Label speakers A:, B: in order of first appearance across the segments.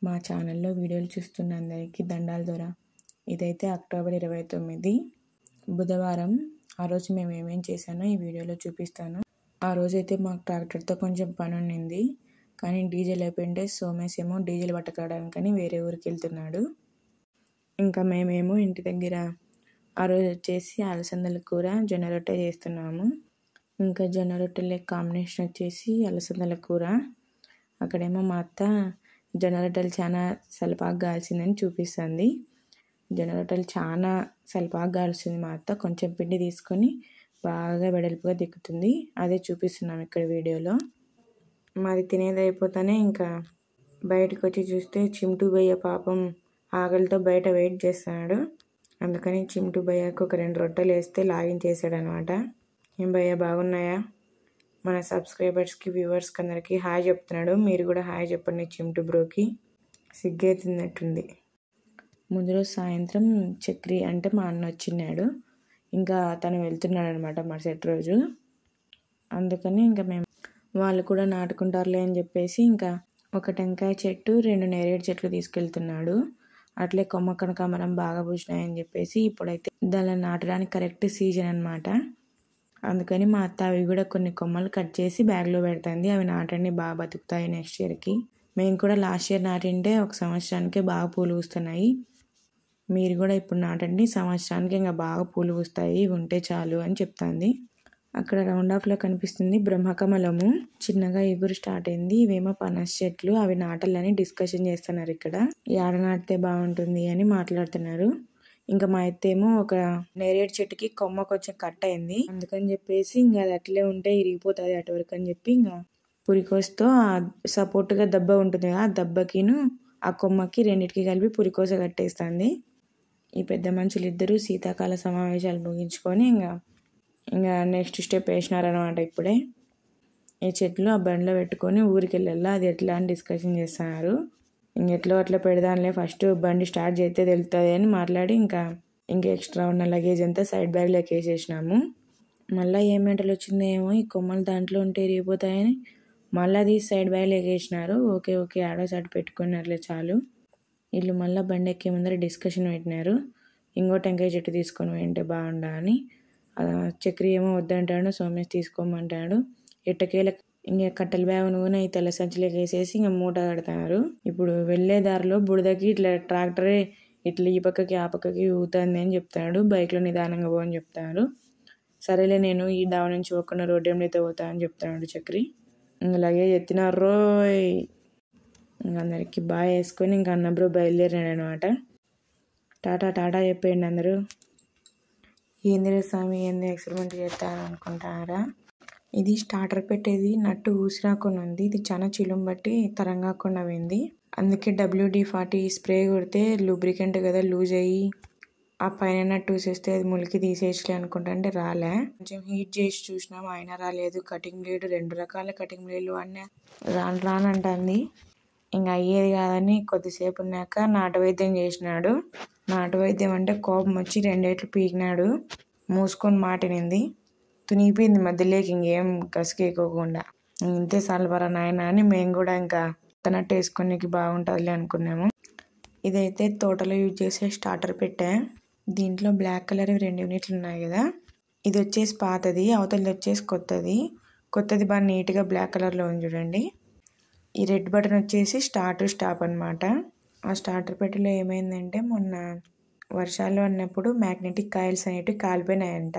A: మా ఛానల్లో వీడియోలు చూస్తున్న అందరికీ దండాల దొర. ఇదైతే అక్టోబర్ 29 బుధవారం. ఆ రోజు మేము ఏమేం చేశానో ఈ వీడియోలో చూపిస్తాను. ఆ రోజైతే మాకు ట్రాక్టర్తో కొంచెం పని ఉండింది, కానీ డీజిల్ అయిపోయింటే సోమేష్ ఏమో డీజిల్ పట్టుకురావడానికని వేరే ఊరికి వెళ్తున్నాడు. ఇంకా మేమేమో ఇంటి దగ్గర ఆ రోజు వచ్చేసి అలసందల కూర, జొన్న రొట్టె చేస్తున్నాము. ఇంకా జొన్న రొట్టెల కాంబినేషన్ వచ్చేసి అలసందల కూర. అక్కడేమో మా అత్త జొన్న రొట్టెలు చాలా సలపాగా కాల్చిందని చూపిస్తుంది. జొన్న రొట్టెలు చాలా సలపాగా కాల్చింది మా అత్త. కొంచెం పిండి తీసుకొని బాగా వెడల్పుగా దిక్కుతుంది. అదే చూపిస్తున్నాం ఇక్కడ వీడియోలో. మాది తినేది అయిపోతానే ఇంకా బయటకు వచ్చి చూస్తే చింటూ భయ్య పాపం ఆకలితో బయట వెయిట్ చేస్తున్నాడు. అందుకని చింటూ భయ్యకు ఒక 2 రొట్టెలు వేస్తే లాగించేసాడు అనమాట. ఏం భయ్య బాగున్నాయా? మన సబ్స్క్రైబర్స్కి, వ్యూవర్స్కి అందరికీ హాయ్ చెప్తున్నాడు. మీరు కూడా హాయ్ చెప్పండి చింటూ బ్రోకి. సిగ్గేతున్నట్టుంది. ముందు రోజు సాయంత్రం చక్రి అంటే మా అన్న వచ్చినాడు. ఇంకా తను వెళ్తున్నాడు అనమాట మరుసటి రోజు. అందుకని ఇంకా మేము వాళ్ళు కూడా నాటుకుంటారులే అని చెప్పేసి ఇంకా ఒక టెంకాయ చెట్టు, 2 నేరేడు చెట్లు తీసుకెళ్తున్నాడు. అట్లే కొమ్మ కనకాంబరం బాగా పూసినాయని చెప్పేసి ఇప్పుడైతే దాన్ని నాటడానికి కరెక్ట్ సీజన్ అనమాట. అందుకని మా అత్త అవి కూడా కొన్ని కొమ్మలు కట్ చేసి బ్యాగ్లో పెడుతుంది. అవి నాటండి, బాగా బతుకుతాయి నెక్స్ట్ ఇయర్కి. మేము కూడా లాస్ట్ ఇయర్ నాటింటే 1 సంవత్సరానికి బాగా పూలు పూస్తున్నాయి. మీరు కూడా ఇప్పుడు నాటండి, సంవత్సరానికి ఇంకా బాగా పూలు పూస్తాయి, ఇవి ఉంటే చాలు అని చెప్తుంది. అక్కడ రౌండ్ ఆఫ్లో కనిపిస్తుంది బ్రహ్మకమలము. చిన్నగా ఎగురు స్టార్ట్ అయింది. ఇవేమో పనస చెట్లు, అవి నాటాలని డిస్కషన్ చేస్తున్నారు. ఇక్కడ ఏడ నాటితే బాగుంటుంది అని మాట్లాడుతున్నారు. ఇంకా మా అత్త ఏమో ఒక నేరేడు చెట్టుకి కొమ్మ కొంచెం కట్ అయింది. అందుకని చెప్పేసి ఇంకా అది అట్లే ఉంటే ఇరిగిపోతుంది అటు వరకు అని చెప్పి ఇంకా పురికోసతో సపోర్ట్గా దెబ్బ ఉంటుంది కదా, ఆ దెబ్బకిను ఆ కొమ్మకి రెండింటికి కలిపి పురికోస కట్టేస్తుంది. ఈ పెద్ద మనుషులు ఇద్దరు శీతాకాల సమావేశాలు ముగించుకొని ఇంకా నెక్స్ట్ స్టెప్ వేసినారనమాట. ఇప్పుడే ఈ చెట్లు ఆ బండిలో పెట్టుకొని ఊరికి వెళ్ళాలా, అది ఎట్లా అని డిస్కషన్ చేస్తున్నారు. ఇంకెట్లో అట్లా పెడదాంలే, ఫస్ట్ బండి స్టార్ట్ చేస్తే తెలుస్తుంది అని మాట్లాడి ఇంకా ఎక్స్ట్రా ఉన్న లగేజ్ అంతా సైడ్ బ్యాగ్లోకి వేసేసినాము. మళ్ళీ ఏ మెంటలు వచ్చిందేమో, ఈ కొమ్మలు దాంట్లో ఉంటే ఇరిగిపోతాయని మళ్ళీ అది సైడ్ బ్యాగ్లోకి వేసినారు. ఓకే ఆడో సైడ్ పెట్టుకున్నట్లే చాలు. వీళ్ళు మళ్ళీ బండి ఎక్కే ముందర డిస్కషన్ పెట్టినారు. ఇంకో టెంకాయ చెట్టు తీసుకొని పోయింటే బాగుండా అని. చక్రి ఏమో వద్దంటాడు, సోమేష్ తీసుకోమంటాడు. ఎట్టకేల ఇంకా కట్టెల బ్యాగును కూడా ఈ తెల్ల సంచిలోకి వేసేసి ఇంకా మూట కడతారు. ఇప్పుడు వెళ్ళే దారిలో బుడదకి ఇట్లా ట్రాక్టరే ఇట్లా ఈ పక్కకి ఆ పక్కకి ఊగుతుంది అని చెప్తాడు. బైక్లో నిదానంగా పోని చెప్తారు. సరేలే, నేను ఈ డావ నుంచి ఒక్కన రోడ్డు ఏమైతే పోతా అని చెప్తాడు చక్రి. ఇంకా లగేజ్ ఎత్తినారు రోయ్. ఇంక అందరికి బాగా వేసుకొని ఇంకా అన్నబ్రో బయలుదేరాడు అనమాట. టాటా చెప్పేయండి అందరూ. ఏందిరే స్వామి, ఏంది ఎక్స్పెరిమెంట్ చేస్తాను అనుకుంటారా? ఇది స్టార్టర్ పెట్టేది నట్టు ఊసిరాకుండా ఉంది. ఇది చాలా చిలుం బట్టి తరంగాకుండా పోయింది. అందుకే WD-40 స్ప్రే కొడితే లూబ్రికెంట్ కదా, లూజ్ అయ్యి ఆ పైన నట్టు ఊసేస్తే అది ములికి తీసేయచ్చులే అనుకుంటా, అంటే రాలే. కొంచెం హీట్ చేసి చూసినాం, అయినా రాలేదు. కటింగ్ బ్లేడ్ 2 రకాల కటింగ్ బ్లేడ్లు వాడినా రానంటుంది. ఇంకా అయ్యేది కాదని కొద్దిసేపు ఉన్నాక నాటు వైద్యం చేసినాడు. నాటు వైద్యం అంటే కోపం వచ్చి 2 ఏట్లు పీకినాడు. మూసుకొని మాటినింది, తునిగిపోయింది మధ్యలోకి, ఇంకేం గసుకేకోకుండా. ఇంతే సాల్వరా నాయన అని మేము కూడా ఇంకా తనట్టు వేసుకొని బాగుంటుందిలే అనుకున్నాము. ఇదైతే తోటలో యూజ్ చేసే స్టార్టర్ పెట్టా. దీంట్లో బ్లాక్ కలర్ 2 యూనిట్లు ఉన్నాయి కదా. ఇది వచ్చేసి పాతది, అవతలది వచ్చేసి కొత్తది బాగా నీట్గా బ్లాక్ కలర్లో ఉంది చూడండి. ఈ రెడ్ బటన్ వచ్చేసి స్టార్ట్ స్టాప్ అనమాట. ఆ స్టార్టర్ పెట్టెలో ఏమైందంటే మొన్న వర్షాలు అన్నప్పుడు మ్యాగ్నెటిక్ కాయిల్స్ అనేటివి కాలిపోయినాయంట.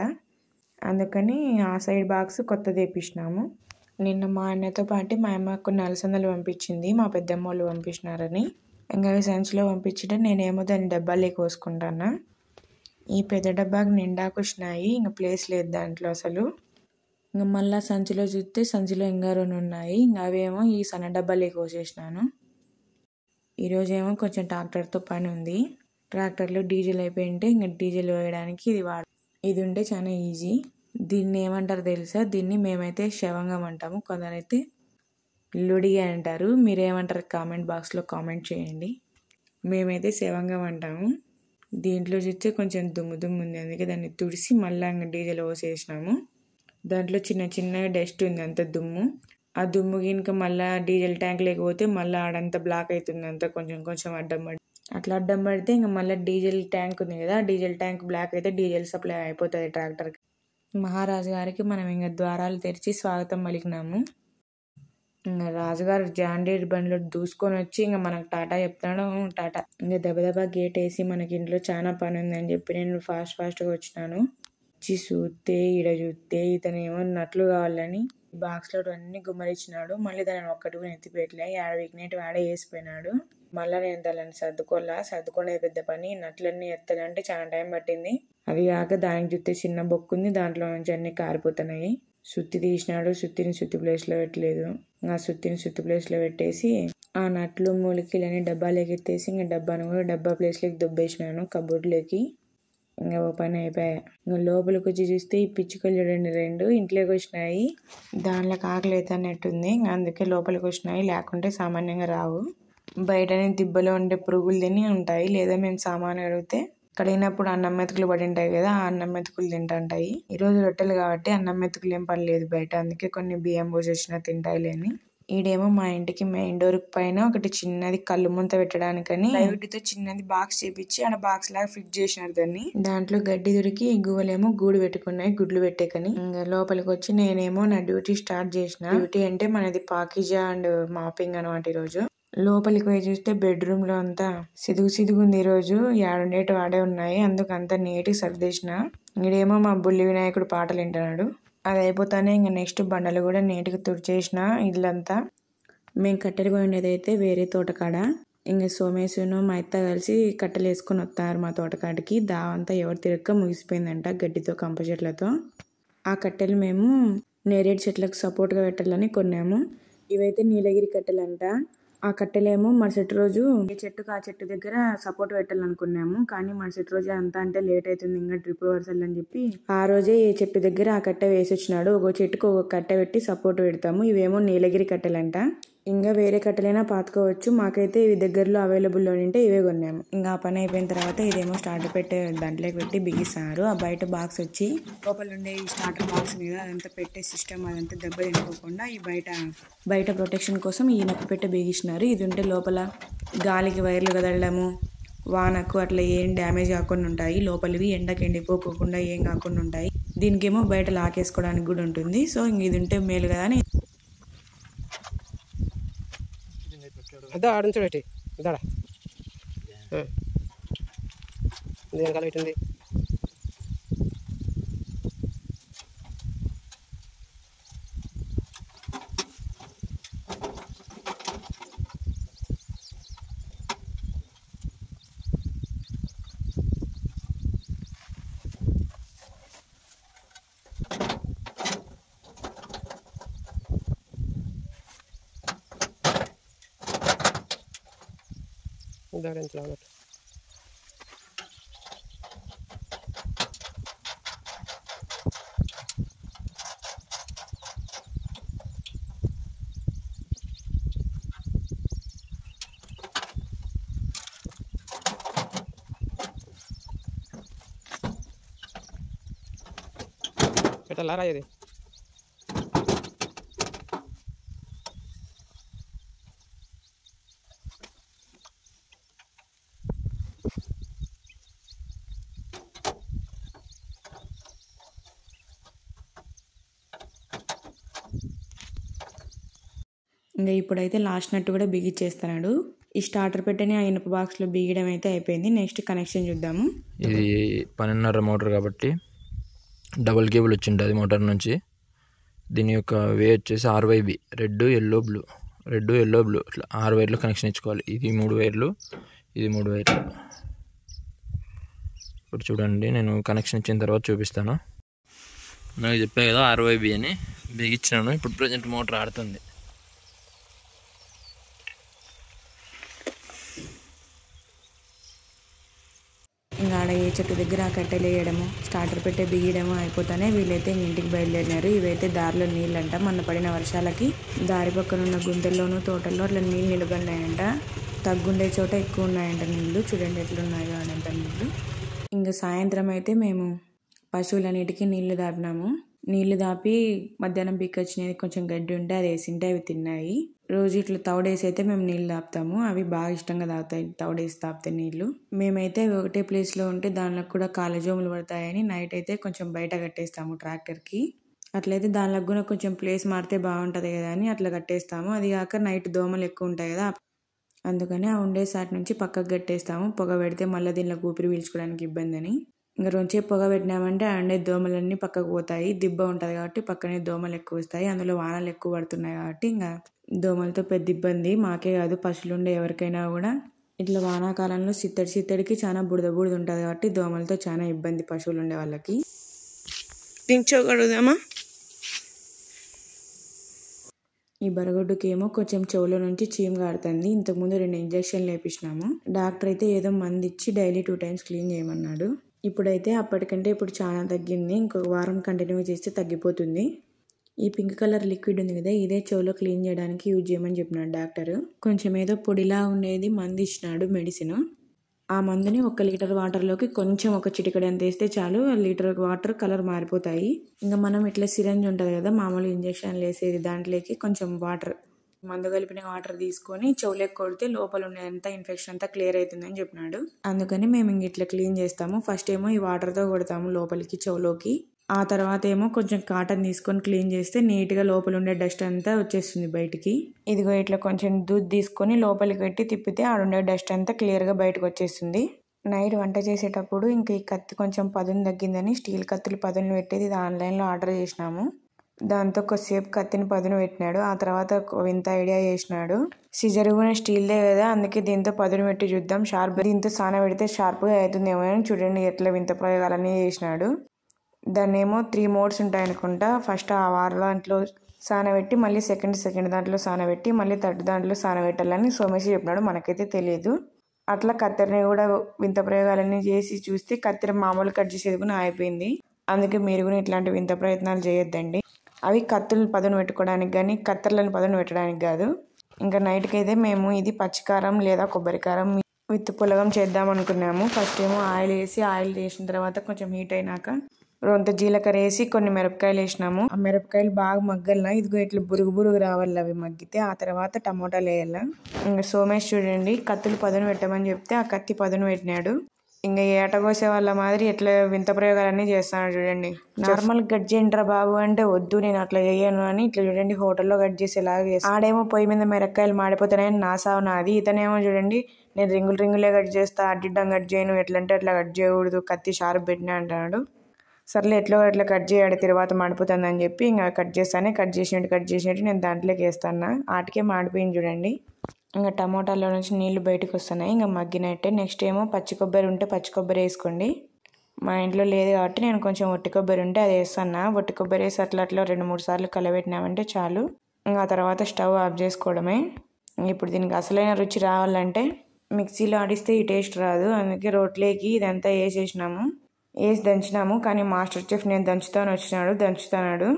A: అందుకని ఆ సైడ్ బాక్స్ కొత్తది వేపించినాము. నిన్న మా అన్నతో పాటు మా అమ్మ కొన్ని అలసందలు పంపించింది, మా పెద్దమ్మ వాళ్ళు పంపించినారని. ఇంకా సంచిలో పంపించడం నేనేమో దాన్ని డబ్బాలోకి కోసుకుంటాను. ఈ పెద్ద డబ్బాకి నిండాకు వచ్చినాయి, ఇంకా ప్లేస్ లేదు దాంట్లో అసలు. ఇంకా మళ్ళీ సంచిలో చూస్తే సంచిలో ఇంకా 2 ఉన్నాయి. ఇంకా అవేమో ఈ సన్న డబ్బాలోకి కోసేసినాను. ఈరోజేమో కొంచెం ట్రాక్టర్తో పని ఉంది. ట్రాక్టర్లో డీజిల్ అయిపోయింటే ఇంకా డీజిల్ వేయడానికి ఇది ఉంటే చాలా ఈజీ. దీన్ని ఏమంటారు తెలుసా? దీన్ని మేమైతే శవంగం అంటాము, కొందరైతే లుడిగా అంటారు. మీరేమంటారు కామెంట్ బాక్స్లో కామెంట్ చేయండి. మేమైతే శవంగం అంటాము. దీంట్లో చూస్తే కొంచెం దుమ్ము ఉంది, అందుకే దాన్ని తుడిసి మళ్ళీ ఇంకా డీజిల్ పోసేసినాము. దాంట్లో చిన్న డస్ట్ ఉంది, అంత దుమ్ము. ఆ దుమ్ముకి ఇంకా మళ్ళీ డీజిల్ ట్యాంక్ లేకపోతే మళ్ళీ ఆడంతా బ్లాక్ అవుతుంది, అంతా కొంచెం కొంచెం అడ్డం పడి అట్లా అడ్డం పడితే ఇంకా మళ్ళీ డీజిల్ ట్యాంక్ ఉంది కదా, డీజిల్ ట్యాంక్ బ్లాక్ అయితే డీజిల్ సప్లై అయిపోతుంది ట్రాక్టర్కి. మహారాజు గారికి మనం ఇంకా ద్వారాలు తెరిచి స్వాగతం పలికినాము. ఇంకా రాజుగారు జాండీర్ బండ్లో దూసుకొని వచ్చి ఇంకా మనకు టాటా చెప్తాడు. టాటా ఇంకా దెబ్బ గేట్ వేసి మనకి ఇంట్లో చాలా పని ఉందని చెప్పి నేను ఫాస్ట్గా వచ్చినాను. వచ్చి చూస్తే ఈడ చూస్తే ఇతను ఏమో నట్లు కావాలని బాక్స్లో అన్ని గుమ్మరిచ్చినాడు. మళ్ళీ దాన్ని ఒక్కటి కూడా ఎత్తిపెట్టలే, ఆడ వీక్నెట్ ఆడే వేసిపోయినాడు. మళ్ళీ నేను దాన్ని సర్దుకోలేదు పెద్ద పని. నట్లన్నీ ఎత్తాలంటే చాలా టైం పట్టింది. అది కాక దానికి చూస్తే చిన్న బొక్కు ఉంది, దాంట్లో నుంచి అన్ని కారిపోతున్నాయి. సుత్తి తీసినాడు, సుత్తిని సుత్తి ప్లేస్లో పెట్టలేదు. ఆ సుత్తిని సుత్తి ప్లేస్లో పెట్టేసి ఆ నట్లు మూలికలని డబ్బాలోకి ఎత్తేసి ఇంకా డబ్బాను కూడా డబ్బా ప్లేస్లోకి దుబ్బేసినాను కబోర్డ్లోకి. ఇంకా ఓ పని అయిపోయా. ఇంకా లోపలికి వచ్చి చూస్తే ఈ పిచ్చుకలు చూడండి 2 ఇంట్లోకి వచ్చినాయి. దానిలోకి ఆకలి అవుతున్నట్టుంది, ఇంకా అందుకే లోపలికి వచ్చినాయి, లేకుంటే సామాన్యంగా రావు. బయటనే దిబ్బలో ఉండే పురుగులు తిని ఉంటాయి, లేదా మేము సామాన్ అడిగితే కడిగినప్పుడు అన్నం మెతుకులు పడి ఉంటాయి కదా, ఆ అన్నం మెతుకులు తింటుంటాయి. ఈరోజు రొట్టెలు కాబట్టి అన్నం మెతుకులు ఏం పడలేదు బయట, అందుకే కొన్ని బియ్యం పోసేసిన తింటాయిలేని. ఈడేమో మా ఇంటికి మెయిన్ డోర్ పైన ఒకటి చిన్నది కళ్ళు ముంత పెట్టడానికని ప్లైవుడ్తో చిన్నది బాక్స్ చేపించి ఆడ బాక్స్ లాగా ఫిట్ చేసినారు దాన్ని. దాంట్లో గడ్డి దొరికి గువ్వలేమో గూడు పెట్టుకున్నాయి గుడ్లు పెట్టేకని. ఇంకా లోపలికి వచ్చి నేనేమో నా డ్యూటీ స్టార్ట్ చేసిన. డ్యూటీ అంటే మనది పాకిజా అండ్ మాపింగ్ అనమాట. ఈరోజు లోపలికి పోయి చూస్తే బెడ్రూమ్ లో అంతా సిదుగు ఉంది. ఈరోజు ఏడుండేటి వాడే ఉన్నాయి, అందుకు అంతా నీట్గా సర్దేసిన. ఈడేమో మా బుల్లి వినాయకుడు పాటలు వింటున్నాడు. అది అయిపోతానే ఇంకా నెక్స్ట్ బండలు కూడా నీట్గా తుడిచేసిన ఇల్లంతా. మేము కట్టెలు పోయినదైతే వేరే తోటకాడ. ఇంకా సోమేశ్వరును మా అత్త కలిసి కట్టెలు వేసుకొని వస్తారు మా తోటకాడికి. దావంతా ఎవరు తిరగక ముగిసిపోయిందంట గడ్డితో కంప చెట్లతో. ఆ కట్టెలు మేము నేరేడు చెట్లకు సపోర్ట్గా పెట్టాలని కొన్నాము. ఇవైతే నీలగిరి కట్టెలు అంట. ఆ కట్టెలేమో మరుసటి రోజు ఏ చెట్టుకు ఆ చెట్టు దగ్గర సపోర్ట్ పెట్టాలనుకున్నాము, కానీ మరుసటి రోజు అంతా అంటే లేట్ అవుతుంది ఇంకా డ్రిప్ వర్సల్ అని చెప్పి ఆ రోజే ఏ చెట్టు దగ్గర ఆ కట్టె వేసి వచ్చినాడు. ఒక చెట్టుకు ఒక కట్టె పెట్టి సపోర్ట్ పెడతాము. ఇవేమో నీలగిరి కట్టెలంట. ఇంకా వేరే కట్టెలైనా పాతుకోవచ్చు, మాకైతే ఇవి దగ్గరలో అవైలబుల్లో ఉంటే ఇవే కొన్నాము. ఇంకా ఆ పని అయిపోయిన తర్వాత ఇదేమో స్టార్టర్ పెట్టే దాంట్లోకి పెట్టి బిగిస్తున్నారు. ఆ బయట బాక్స్ వచ్చి లోపల ఉండే ఈ స్టార్టర్ బాక్స్ మీద అదంతా పెట్టే సిస్టమ్ అదంతా దెబ్బ తినుకోకుండా ఈ బయట ప్రొటెక్షన్ కోసం ఈ నొప్పి పెట్టే బిగిస్తున్నారు. ఇది ఉంటే లోపల గాలికి వైర్లు కదలడము, వానకు అట్లా ఏం డ్యామేజ్ కాకుండా ఉంటాయి. లోపలివి ఎండకి ఎండిపోకుండా ఏం కాకుండా ఉంటాయి. దీనికేమో బయట లాకేసుకోవడానికి కూడా ఉంటుంది. సో ఇంక ఇది ఉంటే మేలు కదా అని
B: అదా ఆడించబెట్టి దాడా వెనకాల పెట్టింది. దాడించలా అన్నట్టు. పెట్టాలా ఇది
A: ఇంకా ఇప్పుడైతే లాస్ట్ నట్టు కూడా బిగిచ్చేస్తున్నాడు. ఈ స్టార్టర్ పెట్టని ఆ ఇనుప బాక్స్లో బిగడం అయితే అయిపోయింది. నెక్స్ట్ కనెక్షన్ చూద్దాము.
C: ఇది 12.5 మోటార్ కాబట్టి డబుల్ కేబుల్ వచ్చింటుంది మోటార్ నుంచి. దీని యొక్క వే వచ్చేసి 6 వైబి రెడ్ ఎల్లో బ్లూ ఇట్లా 6 వైర్లు కనెక్షన్ ఇచ్చుకోవాలి. ఇది 3 వైర్లు, ఇది 3 వైర్లు. ఇప్పుడు చూడండి, నేను కనెక్షన్ ఇచ్చిన తర్వాత చూపిస్తాను. నాకు చెప్పాను కదా 6 వైబి అని బిగించినాను. ఇప్పుడు ప్రజెంట్ మోటార్ ఆడుతుంది.
A: ఇంకా ఆడ ఏ చెట్టు దగ్గర ఆ కట్టెలు వేయడము, స్టార్టర్ పెట్టే బిగియడము అయిపోతానే వీళ్ళైతే ఇంటికి బయలుదేరినారు. ఇవైతే దారిలో నీళ్ళంట. మొన్న పడిన వర్షాలకి దారి పక్కన ఉన్న గుంతల్లోనూ తోటల్లో అట్లా నీళ్ళు నిలబడినాయంట. తగ్గుండే చోట ఎక్కువ ఉన్నాయంట నీళ్ళు. చూడండి ఎట్లున్నాయో అనంత నీళ్ళు. ఇంకా సాయంత్రం అయితే మేము పశువులన్నిటికీ నీళ్లు దాపినాము. నీళ్లు దాపి మధ్యాహ్నం పీకొచ్చినది కొంచెం గడ్డి ఉంటే అది వేసింటే అవి తిన్నాయి. రోజు ఇట్లా తౌడేసి అయితే మేము నీళ్ళు తాపుతాము. అవి బాగా ఇష్టంగా తాగుతాయి తౌడేసి తాపితే నీళ్లు. మేమైతే ఒకటే ప్లేస్లో ఉంటే దానిలో కూడా కాళ్ళజోములు పడతాయని నైట్ అయితే కొంచెం బయట కట్టేస్తాము ట్రాక్టర్కి. అట్లయితే దానిలో కూడా కొంచెం ప్లేస్ మారితే బాగుంటుంది కదా అని అట్లా కట్టేస్తాము. అది కాక నైట్ దోమలు ఎక్కువ ఉంటాయి కదా, అందుకని ఆ ఉండే సాటి నుంచి పక్కకు కట్టేస్తాము. పొగ పెడితే మళ్ళీ దీనిలో ఊపిరి పీల్చుకోవడానికి ఇబ్బంది అని. ఇంకా రోజే పొగ పెట్టినామంటే ఆ ఉండే దోమలన్నీ పక్కకు పోతాయి. దిబ్బ ఉంటుంది కాబట్టి పక్కనే దోమలు ఎక్కువ వస్తాయి. అందులో వానలు ఎక్కువ పడుతున్నాయి కాబట్టి ఇంకా దోమలతో పెద్ద ఇబ్బంది మాకే కాదు పశువులు ఉండే ఎవరికైనా కూడా. ఇట్లా వానాకాలంలో సిత్తడికి చాలా బురద ఉంటుంది కాబట్టి దోమలతో చాలా ఇబ్బంది పశువులు ఉండే వాళ్ళకి.
B: దించగలుగుదామా?
A: ఈ బరగొడ్డుకి ఏమో కొంచెం చెవులో నుంచి చీమ కారుతుంది. ఇంతకుముందు 2 ఇంజక్షన్లు వేపించినాము. డాక్టర్ అయితే ఏదో మందు ఇచ్చి డైలీ 2 times క్లీన్ చేయమన్నాడు. ఇప్పుడైతే అప్పటికంటే ఇప్పుడు చాలా తగ్గింది. ఇంకొక వారం కంటిన్యూ చేస్తే తగ్గిపోతుంది. ఈ పింక్ కలర్ లిక్విడ్ ఉంది కదా, ఇదే చెవులో క్లీన్ చేయడానికి యూజ్ చేయమని చెప్పినాడు డాక్టర్. కొంచెం ఏదో పొడిలా ఉండేది మందు ఇచ్చినాడు మెడిసిన్. ఆ మందుని 1 లీటర్ వాటర్లోకి కొంచెం ఒక చిటికెడంత వేస్తే చాలు, లీటర్ వాటర్ కలర్ మారిపోతాయి. ఇంకా మనం ఇట్లా సిరంజ్ ఉంటుంది కదా మామూలు ఇంజక్షన్లు వేసేది, దాంట్లోకి కొంచెం వాటర్ మందు కలిపిన వాటర్ తీసుకొని చెవులోకి కొడితే లోపల ఉండేంత ఇన్ఫెక్షన్ అంతా క్లియర్ అవుతుందని చెప్పినాడు. అందుకని మేము ఇంక ఇట్లా క్లీన్ చేస్తాము. ఫస్ట్ ఏమో ఈ వాటర్తో కొడతాము లోపలికి చెవులోకి. ఆ తర్వాత ఏమో కొంచెం కాటన్ తీసుకొని క్లీన్ చేస్తే నీట్గా లోపల ఉండే డస్ట్ అంతా వచ్చేస్తుంది బయటికి. ఇదిగో ఇట్లా కొంచెం దూద్ తీసుకొని లోపలికి పెట్టి తిప్పితే ఆడుండే డస్ట్ అంతా క్లియర్గా బయటకు వచ్చేస్తుంది. నైట్ వంట చేసేటప్పుడు ఇంకా ఈ కత్తి కొంచెం పదును తగ్గిందని స్టీల్ కత్తులు పదును పెట్టేది ఇది ఆన్లైన్లో ఆర్డర్ చేసినాము. దాంతో కొద్దిసేపు కత్తిని పదును పెట్టినాడు. ఆ తర్వాత వింత ఐడియా చేసినాడు. సిజర్ కూడా స్టీల్దే కదా, అందుకే దీంతో పదును పెట్టి చూద్దాం షార్ప్, దీంతో సాన పెడితే షార్ప్గా అవుతుందేమో అని చూడండి ఎట్లా వింత ప్రయోగాలన్నీ చేసినాడు. దాన్ని ఏమో 3 modes ఉంటాయనుకుంటా. ఫస్ట్ ఆ దాంట్లో సానబెట్టి మళ్ళీ సెకండ్ దాంట్లో సానబెట్టి మళ్ళీ థర్డ్ దాంట్లో సానబెట్టాలని సోమేష్ చెప్పినాడు. మనకైతే తెలియదు. అట్లా కత్తెరని కూడా వింత ప్రయోగాలన్నీ చేసి చూస్తే కత్తెర మామూలు కట్ చేసేది కూడా అయిపోయింది. అందుకే మీరు కూడా ఇట్లాంటి వింత ప్రయత్నాలు చేయొద్దండి. అవి కత్తులు పదును పెట్టుకోవడానికి కానీ కత్తెరలను పదును పెట్టడానికి కాదు. ఇంకా నైట్కి అయితే మేము ఇది పచ్చికారం లేదా కొబ్బరికారం విత్ పులగం చేద్దాం అనుకున్నాము. ఫస్ట్ ఏమో ఆయిల్ వేసిన తర్వాత కొంచెం హీట్ అయినాక రొంత జీలకర్ర వేసి కొన్ని మిరపకాయలు వేసినాము. ఆ మిరపకాయలు బాగా మగ్గల్లా, ఇదిగో ఇట్లా బురుగు రావాలి అవి మగ్గితే. ఆ తర్వాత టమోటాలు వేయాల. ఇంకా సోమేష్ చూడండి కత్తులు పదును పెట్టమని చెప్తే ఆ కత్తి పదును పెట్టినాడు. ఇంకా ఏటగోసే వాళ్ళ మాదిరి ఎట్లా వింత ప్రయోగాలన్నీ చేస్తున్నాడు చూడండి. నార్మల్ కట్ చేయండిరా బాబు అంటే వద్దు నేను అట్లా చేయను అని ఇట్లా చూడండి హోటల్లో కట్ చేసేలాగా చేస్తాను. ఆడేమో పొయ్యి మీద మిరపకాయలు మాడిపోతానని నా సావు నాది. ఇతనేమో చూడండి నేను రింగులే కట్ చేస్తా, అడ్డిడ్డం కట్ చేయను, ఎట్లంటే అట్లా కట్ చేయకూడదు, కత్తి షార్ప్ పెట్టినా అంటున్నాడు. సర్లే ఎట్లా కట్ చేయాలి తర్వాత మాడిపోతుందని చెప్పి ఇంకా కట్ చేసినట్టు నేను దాంట్లోకి వేస్తాను. ఆటికే మాడిపోయింది చూడండి. ఇంకా టమోటాలో నుంచి నీళ్లు బయటకు వస్తున్నాయి. ఇంకా మగ్గినట్టే. నెక్స్ట్ ఏమో పచ్చి కొబ్బరి ఉంటే పచ్చి కొబ్బరి వేసుకోండి. మా ఇంట్లో లేదు కాబట్టి నేను కొంచెం ఒట్టి కొబ్బరి ఉంటే అది వేస్తాను. ఒట్టి కొబ్బరి వేసి అట్లా 2-3 సార్లు కలబెట్టినామంటే చాలు. ఇంకా ఆ తర్వాత స్టవ్ ఆఫ్ చేసుకోవడమే. ఇప్పుడు దీనికి అసలైన రుచి రావాలంటే మిక్సీలో ఆడిస్తే ఈ టేస్ట్ రాదు. అందుకే రోట్లోకి ఇదంతా వేసి దంచినాము. కానీ మాస్టర్ చెఫ్ నేను దంచుతాడు.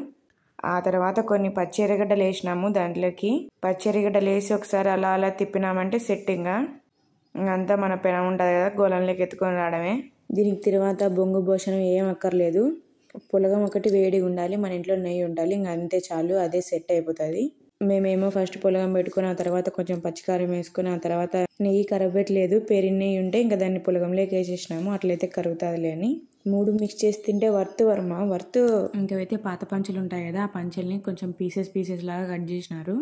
A: ఆ తర్వాత కొన్ని పచ్చి ఎర్రగడ్డలు వేసినాము దాంట్లోకి. పచ్చి ఎర్రగడ్డలు వేసి ఒకసారి అలా తిప్పినామంటే సెట్టింగ్ అంతా మన పెనం ఉంటుంది కదా గోళంలోకి ఎత్తుకొని రావడమే. దీనికి తర్వాత బొంగు భోషణం ఏం అక్కర్లేదు. పులగం ఒకటి వేడిగా ఉండాలి, మన ఇంట్లో నెయ్యి ఉండాలి, ఇంకా అంతే చాలు, అదే సెట్ అయిపోతుంది. మేమేమో ఫస్ట్ పులగం పెట్టుకుని ఆ తర్వాత కొంచెం పచ్చికారం వేసుకుని ఆ తర్వాత నెయ్యి కరగబెట్టలేదు, పెరిగి నెయ్యి ఉంటే ఇంకా దాన్ని పులగంలోకి వేసేసినాము. అట్లయితే కరుగుతుందిలే అని 3 మిక్స్ చేసి తింటే వర్త్. ఇంకైతే పాత పంచులు ఉంటాయి కదా, ఆ పంచుల్ని కొంచెం పీసెస్ లాగా కట్ చేసినారు.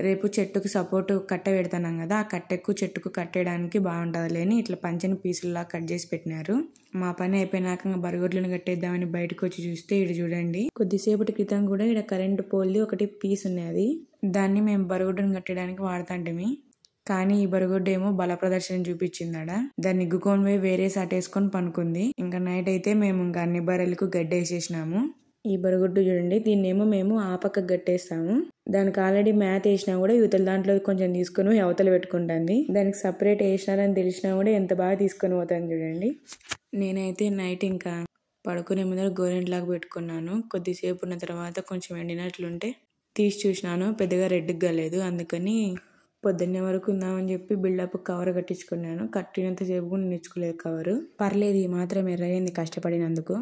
A: రేపు చెట్టుకు సపోర్ట్ కట్ట పెడతాం కదా, ఆ కట్టెకు చెట్టుకు కట్టేయడానికి బాగుంటుంది అని ఇట్లా పంచని పీసుల్లా కట్ చేసి పెట్టినారు. మా పని అయిపోయినాక బరగొడ్లను కట్టేద్దామని బయటకు వచ్చి చూస్తే ఇక్కడ చూడండి కొద్దిసేపటి క్రితం కూడా ఇక్కడ కరెంటు పోల్ది ఒకటి పీస్ ఉన్నది. దాన్ని మేము బరగొడ్డును కట్టడానికి వాడతాంటిమి. కానీ ఈ బరగొడ్డు ఏమో బల ప్రదర్శన చూపించిందాడ. దాన్ని గుక్కొని పోయి వేరే సాటేసుకొని పనుకుంది. ఇంకా నైట్ అయితే మేము ఇంకా అన్ని బర్రెలకు గడ్డి వేసేసినాము. ఈ బరగొడ్డు చూడండి, దీన్నేమో మేము ఆ పక్కకు గట్టేస్తాము. దానికి ఆల్రెడీ మ్యాథ్ వేసినా కూడా యువతల దాంట్లో కొంచెం తీసుకొని అవతల పెట్టుకుంటుంది. దానికి సపరేట్ వేసినారని తెలిసినా కూడా ఎంత బాగా తీసుకొని పోతాను చూడండి. నేనైతే నైట్ ఇంకా పడుకునే ముందర గోరెంట్లాగా పెట్టుకున్నాను. కొద్దిసేపు ఉన్న తర్వాత కొంచెం ఎండినట్లుంటే తీసి చూసినాను, పెద్దగా రెడ్గా లేదు. అందుకని పొద్దున్నే వరకు ఉందామని చెప్పి బిల్డప్ కవర్ కట్టించుకున్నాను. కట్టినంతసేపు కూడా నిచ్చుకోలేదు కవరు. పర్లేదు, ఈ మాత్రం ఎర్రయ్యింది కష్టపడినందుకు.